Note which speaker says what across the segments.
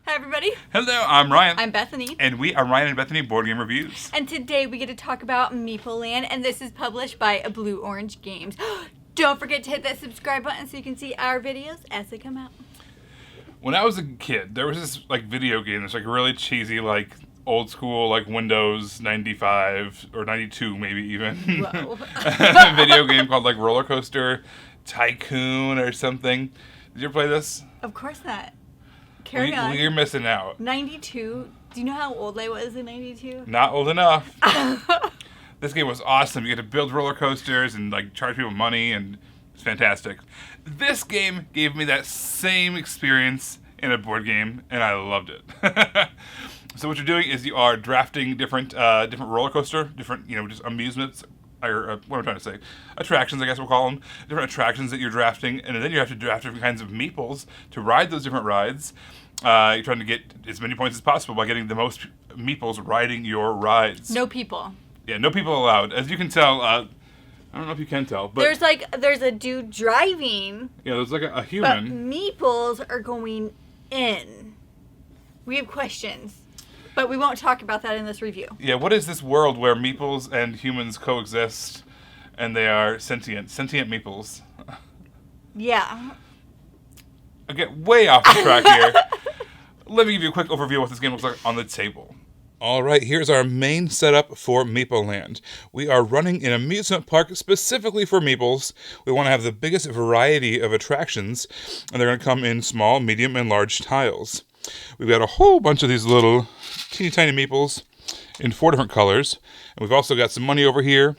Speaker 1: Hi, everybody.
Speaker 2: Hello, I'm Ryan.
Speaker 1: I'm Bethany.
Speaker 2: And we are Ryan and Bethany Board Game Reviews.
Speaker 1: And today we get to talk about Meeple Land, and this is published by Blue Orange Games. Don't forget to hit that subscribe button so you can see our videos as they come out.
Speaker 2: When I was a kid, there was this video game that's really cheesy, old school, Windows 95 or 92 maybe even.
Speaker 1: Whoa.
Speaker 2: Video game called Roller Coaster Tycoon or something. Did you ever play this?
Speaker 1: Of course not. Carry on.
Speaker 2: You're missing out.
Speaker 1: 92. Do you know how old I was in 92?
Speaker 2: Not old enough. This game was awesome. You get to build roller coasters and charge people money, and it's fantastic. This game gave me that same experience in a board game, and I loved it. So what you're doing is you are drafting different roller coaster, different just amusements. Or what am I trying to say? Attractions, I guess we'll call them. Different attractions that you're drafting, and then you have to draft different kinds of meeples to ride those different rides. You're trying to get as many points as possible by getting the most meeples riding your rides.
Speaker 1: No people.
Speaker 2: Yeah, no people allowed. As you can tell, I don't know if you can tell, but
Speaker 1: there's a dude driving.
Speaker 2: Yeah, there's a human.
Speaker 1: But meeples are going in. We have questions. But we won't talk about that in this review.
Speaker 2: Yeah, what is this world where meeples and humans coexist and they are sentient meeples?
Speaker 1: Yeah.
Speaker 2: I get way off the track here. Let me give you a quick overview of what this game looks like on the table. All right, here's our main setup for Meeple Land. We are running an amusement park specifically for meeples. We want to have the biggest variety of attractions, and they're going to come in small, medium, and large tiles. We've got a whole bunch of these little teeny tiny meeples in 4 different colors. And we've also got some money over here.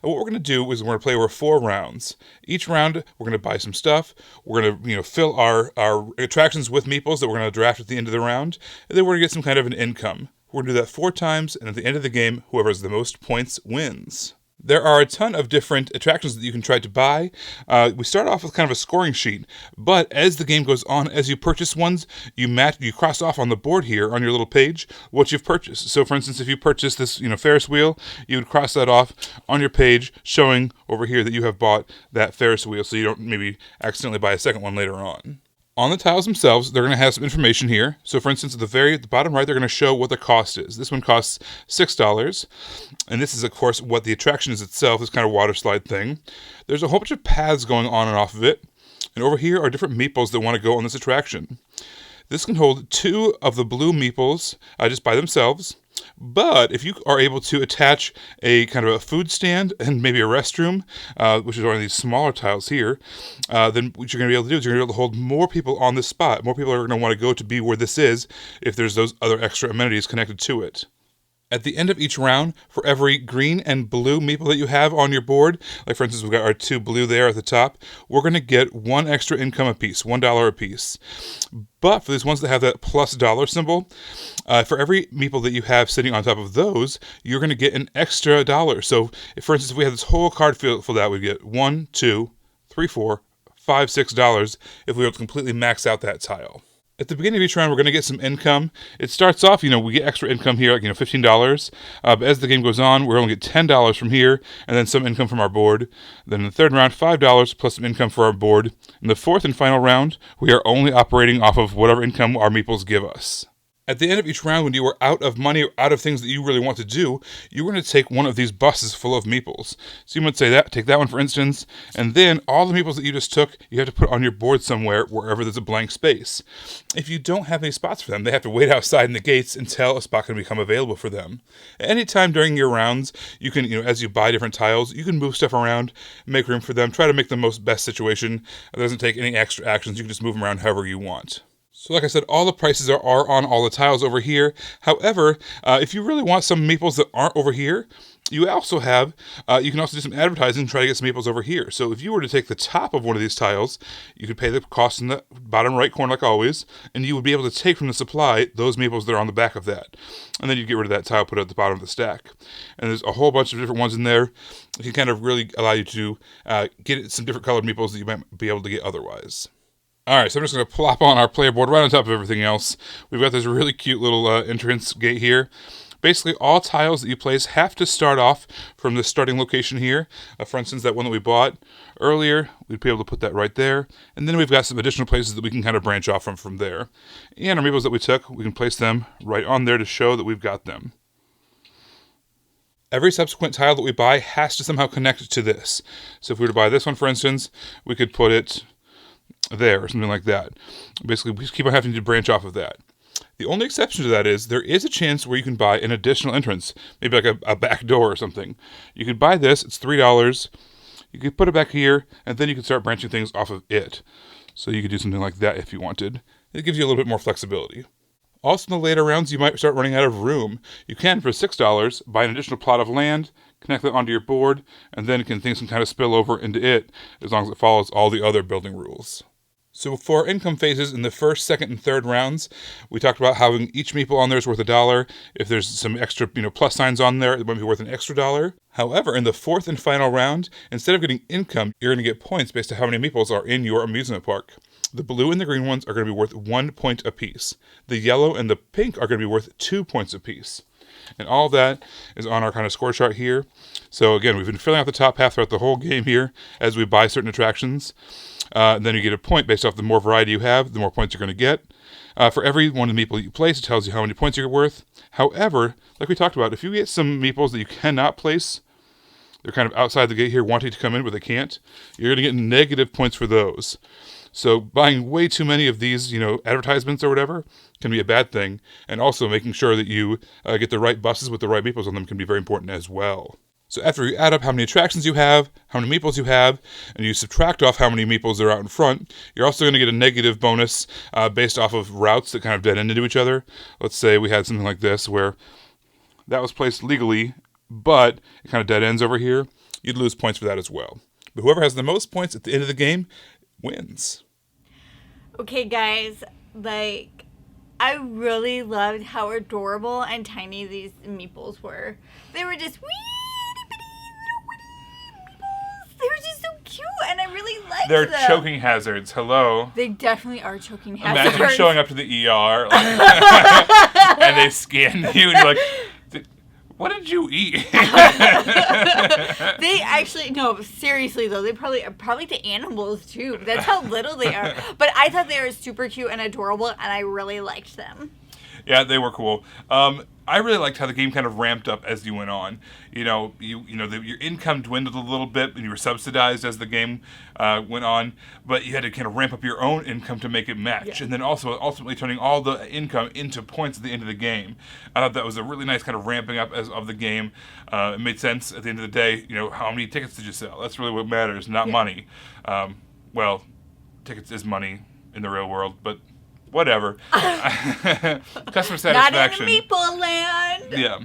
Speaker 2: And what we're going to do is we're going to play over 4 rounds. Each round, we're going to buy some stuff. We're going to fill our attractions with meeples that we're going to draft at the end of the round. And then we're going to get some kind of an income. We're going to do that 4 times, and at the end of the game, whoever has the most points wins. There are a ton of different attractions that you can try to buy. We start off with kind of a scoring sheet, but as the game goes on, as you purchase ones, you cross off on the board here on your little page what you've purchased. So, for instance, if you purchase this, Ferris wheel, you would cross that off on your page, showing over here that you have bought that Ferris wheel, so you don't maybe accidentally buy a second one later on. On the tiles themselves, they're going to have some information here. So, for instance, at the bottom right, they're going to show what the cost is. This one costs $6. And this is, of course, what the attraction is itself, this kind of water slide thing. There's a whole bunch of paths going on and off of it. And over here are different meeples that want to go on this attraction. This can hold 2 of the blue meeples just by themselves. But if you are able to attach a kind of a food stand and maybe a restroom, which is one of these smaller tiles here, then what you're going to be able to do is you're going to be able to hold more people on this spot. More people are going to want to go to be where this is if there's those other extra amenities connected to it. At the end of each round, for every green and blue meeple that you have on your board, for instance, we've got our 2 blue there at the top, we're going to get 1 extra income apiece, $1 apiece. But for these ones that have that plus dollar symbol, for every meeple that you have sitting on top of those, you're going to get an extra $1. So, for instance, if we had this whole card filled out, we'd get $1, 2, 3, 4, 5, $6 if we were to completely max out that tile. At the beginning of each round, we're going to get some income. It starts off, we get extra income here, $15. But as the game goes on, we're only get $10 from here, and then some income from our board. Then in the third round, $5 plus some income for our board. In the fourth and final round, we are only operating off of whatever income our meeples give us. At the end of each round, when you are out of money or out of things that you really want to do, you're going to take one of these buses full of meeples. So you might say take that one for instance, and then all the meeples that you just took, you have to put on your board somewhere, wherever there's a blank space. If you don't have any spots for them, they have to wait outside in the gates until a spot can become available for them. Anytime during your rounds, you can, as you buy different tiles, you can move stuff around, make room for them, try to make the most best situation. It doesn't take any extra actions. You can just move them around however you want. So like I said, all the prices are on all the tiles over here. However, if you really want some meeples that aren't over here, you also have, you can also do some advertising and try to get some meeples over here. So if you were to take the top of one of these tiles, you could pay the cost in the bottom right corner like always, and you would be able to take from the supply those meeples that are on the back of that. And then you get rid of that tile, put it at the bottom of the stack. And there's a whole bunch of different ones in there. It can kind of really allow you to get some different colored meeples that you might be able to get otherwise. All right, so I'm just going to plop on our player board right on top of everything else. We've got this really cute little entrance gate here. Basically, all tiles that you place have to start off from the starting location here. For instance, that one that we bought earlier, we'd be able to put that right there. And then we've got some additional places that we can kind of branch off from there. And our meeples that we took, we can place them right on there to show that we've got them. Every subsequent tile that we buy has to somehow connect to this. So if we were to buy this one, for instance, we could put it there or something like that. Basically, we just keep on having to branch off of that. The only exception to that is there is a chance where you can buy an additional entrance, maybe like a back door or something. You could buy this, it's $3. You could put it back here, and then you could start branching things off of it. So you could do something like that if you wanted. It gives you a little bit more flexibility. Also, in the later rounds, you might start running out of room. You can, for $6, buy an additional plot of land, connect that onto your board, and then things can kind of spill over into it, as long as it follows all the other building rules. So for our income phases in the first, second, and third rounds, we talked about having each meeple on there is worth $1. If there's some extra, plus signs on there, it might be worth an extra $1. However, in the fourth and final round, instead of getting income, you're going to get points based on how many meeples are in your amusement park. The blue and the green ones are going to be worth 1 point apiece. The yellow and the pink are going to be worth 2 points apiece. And all of that is on our kind of score chart here. So again, we've been filling out the top half throughout the whole game here as we buy certain attractions. Then you get a point based off the more variety you have, the more points you're going to get. For every one of the meeple you place, it tells you how many points you're worth. However, like we talked about, if you get some meeples that you cannot place, they're kind of outside the gate here wanting to come in, but they can't, you're going to get negative points for those. So buying way too many of these, advertisements or whatever can be a bad thing. And also making sure that you get the right buses with the right meeples on them can be very important as well. So after you add up how many attractions you have, how many meeples you have, and you subtract off how many meeples are out in front, you're also going to get a negative bonus based off of routes that kind of dead end into each other. Let's say we had something like this where that was placed legally, but it kind of dead ends over here. You'd lose points for that as well. But whoever has the most points at the end of the game wins.
Speaker 1: Okay, guys, I really loved how adorable and tiny these meeples were. They were just they were just so cute, and I really liked them.
Speaker 2: They're choking hazards. Hello.
Speaker 1: They definitely are choking hazards.
Speaker 2: Imagine showing up to the ER and they scan you, and you're like, what did you eat?
Speaker 1: They actually, no, seriously though, they probably the animals too. That's how little they are. But I thought they were super cute and adorable, and I really liked them.
Speaker 2: Yeah, they were cool. I really liked how the game kind of ramped up as you went on. Your income dwindled a little bit, and you were subsidized as the game went on. But you had to kind of ramp up your own income to make it match, and then also ultimately turning all the income into points at the end of the game. I thought that was a really nice kind of ramping up of the game. It made sense at the end of the day. How many tickets did you sell? That's really what matters, not money. Well, tickets is money in the real world, but whatever. Customer satisfaction.
Speaker 1: Not in Meeple Land.
Speaker 2: Yeah.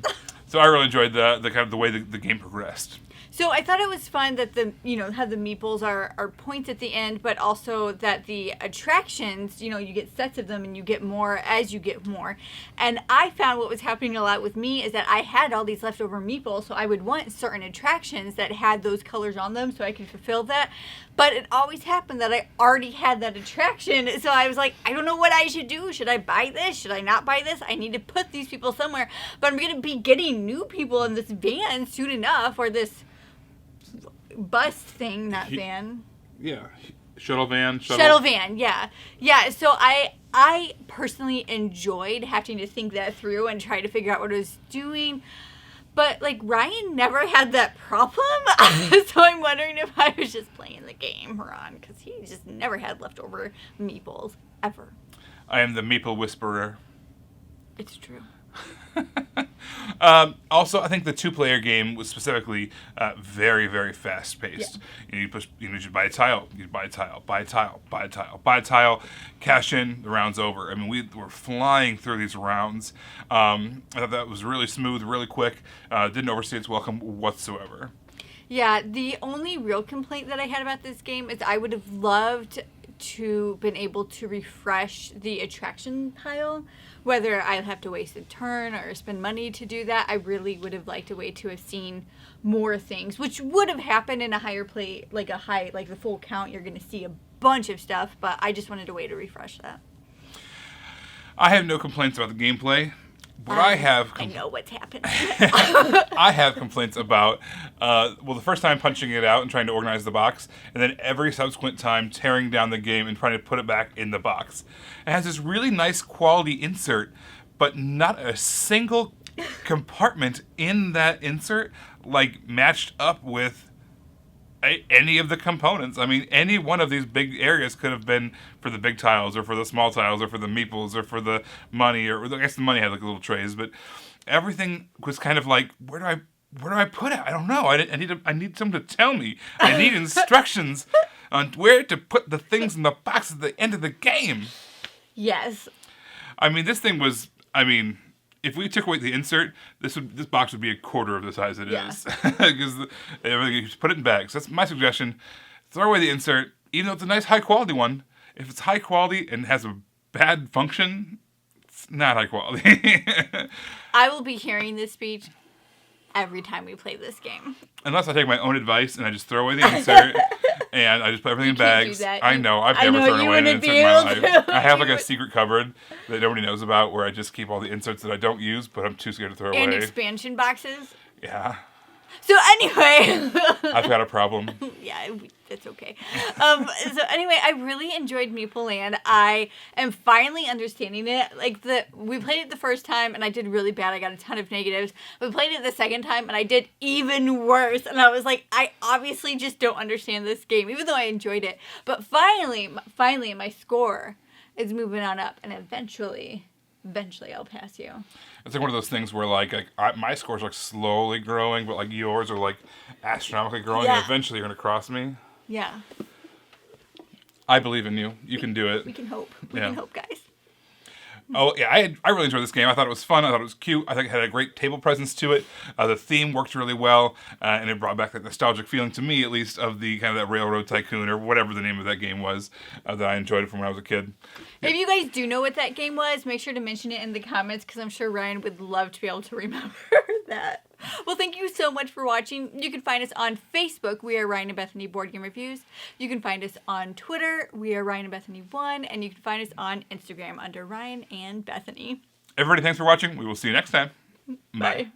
Speaker 2: So I really enjoyed the kind of the way the game progressed.
Speaker 1: So I thought it was fun that how the meeples are points at the end, but also that the attractions, you get sets of them and you get more as you get more. And I found what was happening a lot with me is that I had all these leftover meeples, so I would want certain attractions that had those colors on them so I could fulfill that. But it always happened that I already had that attraction, so I was like, I don't know what I should do. Should I buy this? Should I not buy this? I need to put these people somewhere. But I'm going to be getting new people in this van soon enough, or this bus thing, not van.
Speaker 2: Yeah. Shuttle van.
Speaker 1: Shuttle van, yeah. Yeah, so I personally enjoyed having to think that through and try to figure out what I was doing. But, Ryan never had that problem. So I'm wondering if I was just playing the game wrong, because he just never had leftover meeples, ever.
Speaker 2: I am the Meeple Whisperer.
Speaker 1: It's true.
Speaker 2: Also, I think the two-player game was specifically very, very fast-paced.
Speaker 1: Yeah.
Speaker 2: You should buy a tile. You buy a tile, buy a tile, buy a tile, buy a tile, cash in, the round's over. I mean, we were flying through these rounds. I thought that was really smooth, really quick. Didn't overstay its welcome whatsoever.
Speaker 1: Yeah, the only real complaint that I had about this game is I would have loved to been able to refresh the attraction tile. Whether I'd have to waste a turn or spend money to do that, I really would have liked a way to have seen more things, which would have happened in a higher play, like the full count. You're going to see a bunch of stuff, but I just wanted a way to refresh that.
Speaker 2: I have no complaints about the gameplay. What I have...
Speaker 1: I know what's happening.
Speaker 2: I have complaints about, the first time punching it out and trying to organize the box, and then every subsequent time tearing down the game and trying to put it back in the box. It has this really nice quality insert, but not a single compartment in that insert, like, matched up with any of the components. I mean, any one of these big areas could have been for the big tiles, or for the small tiles, or for the meeples, or for the money, or I guess the money had like little trays, but everything was kind of like, where do I put it? I don't know. I need someone to tell me. I need instructions on where to put the things in the box at the end of the game.
Speaker 1: Yes.
Speaker 2: I mean, this thing was, if we took away the insert, this box would be a quarter of the size it is. Because everything, you just put it in bags. That's my suggestion. Throw away the insert, even though it's a nice high quality one. If it's high quality and has a bad function, it's not high quality.
Speaker 1: I will be hearing this speech every time we play this game.
Speaker 2: Unless I take my own advice and I just throw away the insert and I just put everything in bags.
Speaker 1: Do that.
Speaker 2: I know, I've never thrown away an insert in my life. I have like a secret cupboard that nobody knows about where I just keep all the inserts that I don't use, but I'm too scared to throw away.
Speaker 1: And expansion boxes.
Speaker 2: Yeah.
Speaker 1: So anyway.
Speaker 2: I've got a problem.
Speaker 1: Yeah, it's okay. So anyway, I really enjoyed Meeple Land. I am finally understanding it. We played it the first time and I did really bad. I got a ton of negatives. We played it the second time and I did even worse. And I was like, I obviously just don't understand this game, even though I enjoyed it. But finally, my score is moving on up, and eventually I'll pass you.
Speaker 2: It's like one of those things where my score's like slowly growing, but like yours are like astronomically growing, and eventually you're gonna cross me.
Speaker 1: Yeah.
Speaker 2: I believe in you. You can do it.
Speaker 1: We can hope. We can hope, guys.
Speaker 2: Oh, yeah, I really enjoyed this game. I thought it was fun. I thought it was cute. I think it had a great table presence to it. The theme worked really well, and it brought back that nostalgic feeling, to me at least, of the kind of that Railroad Tycoon, or whatever the name of that game was, that I enjoyed it from when I was a kid.
Speaker 1: If you guys do know what that game was, make sure to mention it in the comments, because I'm sure Ryan would love to be able to remember that. Well, thank you so much for watching. You can find us on Facebook. We are Ryan and Bethany Board Game Reviews. You can find us on Twitter. We are Ryan and Bethany 1. And you can find us on Instagram under Ryan and Bethany.
Speaker 2: Everybody, thanks for watching. We will see you next time.
Speaker 1: Bye.